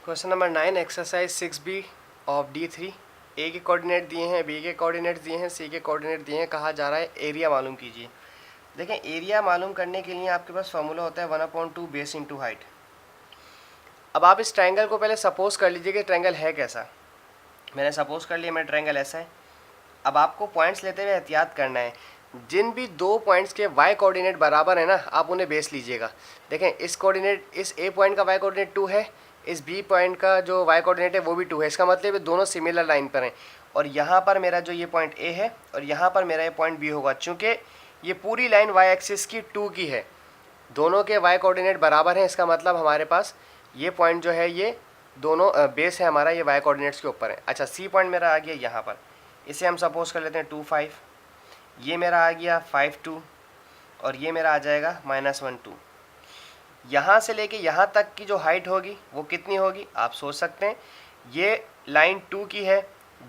Question number 9 exercise 6B of D3। ए के coordinate दिए हैं, बी के कोऑर्डिनेट दिए हैं, सी के कोऑर्डिनेट दिए हैं। कहा जा रहा है एरिया मालूम कीजिए। देखें, एरिया मालूम करने के लिए आपके पास फॉर्मूला होता है 1/2 बेस इंटू हाइट। अब आप इस ट्रायंगल को पहले सपोज कर लीजिए कि ट्रायंगल है कैसा। मैंने सपोज कर लिया मेरा ट्रायंगल ऐसा है। अब आपको पॉइंट्स लेते हुए एहतियात करना है। जिन भी दो पॉइंट्स के वाई कोऑर्डिनेट बराबर है ना, आप उन्हें बेस लीजिएगा। देखें, इस कोऑर्डिनेट, इस ए पॉइंट का वाई कोऑर्डिनेट 2 है, इस बी पॉइंट का जो वाई कोऑर्डिनेट है वो भी 2 है। इसका मतलब ये दोनों सिमिलर लाइन पर हैं। और यहाँ पर मेरा जो ये पॉइंट ए है और यहाँ पर मेरा ये पॉइंट बी होगा। चूँकि ये पूरी लाइन वाई एक्सिस की 2 की है, दोनों के वाई कोऑर्डिनेट बराबर हैं। इसका मतलब हमारे पास ये पॉइंट जो है ये दोनों बेस है हमारा, ये वाई कोऑर्डिनेट्स के ऊपर है। अच्छा, सी पॉइंट मेरा आ गया यहाँ पर, इसे हम सपोज कर लेते हैं 2 5। ये मेरा आ गया 5 2 और ये मेरा आ जाएगा -1 2। यहाँ से लेके यहाँ तक की जो हाइट होगी वो कितनी होगी आप सोच सकते हैं। ये लाइन 2 की है,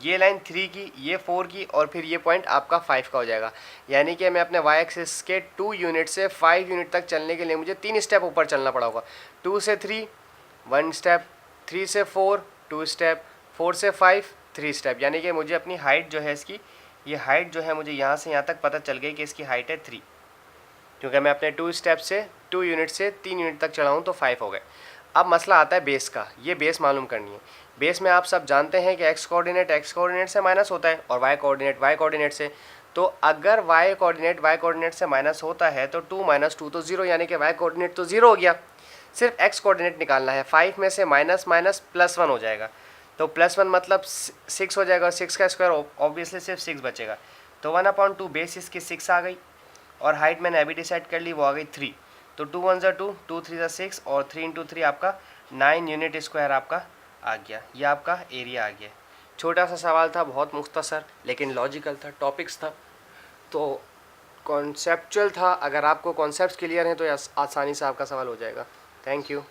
ये लाइन 3 की, ये 4 की और फिर ये पॉइंट आपका 5 का हो जाएगा। यानी कि मैं अपने वाई एक्सिस के 2 यूनिट से 5 यूनिट तक चलने के लिए मुझे 3 स्टेप ऊपर चलना पड़ा होगा। 2 से 3 1 स्टेप, 3 से 4 2 स्टेप, 4 से 5 3 स्टेप। यानी कि मुझे अपनी हाइट जो है इसकी, ये हाइट जो है मुझे यहाँ से यहाँ तक पता चल गई कि इसकी हाइट है 3, क्योंकि मैं अपने 2 स्टेप से 2 यूनिट से 3 यूनिट तक चढ़ा हूँ तो 5 हो गए। अब मसला आता है बेस का। ये बेस मालूम करनी है। बेस में आप सब जानते हैं कि एक्स कोऑर्डिनेट से माइनस होता है और वाई कोऑर्डिनेट से। तो अगर वाई कोऑर्डिनेट से माइनस होता है तो 2 - 2 तो 0, यानी कि वाई कोऑर्डिनेट तो 0 हो गया। सिर्फ एक्स कोऑर्डिनेट निकालना है। 5 में से माइनस +1 हो जाएगा, तो +1 मतलब 6 हो जाएगा। 6 का स्क्वायर ऑब्वियसली सिर्फ 6 बचेगा। तो 1/2 बेस इसकी 6 आ गई और हाइट मैंने अभी डिसाइड कर ली, वो आ गई 3। तो 2 1 ज़ा 2, 2 3 ज़ा 6 और 3 × 3 आपका 9 यूनिट स्क्वायर आपका आ गया। ये आपका एरिया आ गया। छोटा सा सवाल था, बहुत मुख्तसर लेकिन लॉजिकल था, टॉपिक्स था, तो कॉन्सेप्चुअल था। अगर आपको कॉन्सेप्ट्स क्लियर हैं तो आसानी से आपका सवाल हो जाएगा। Thank you.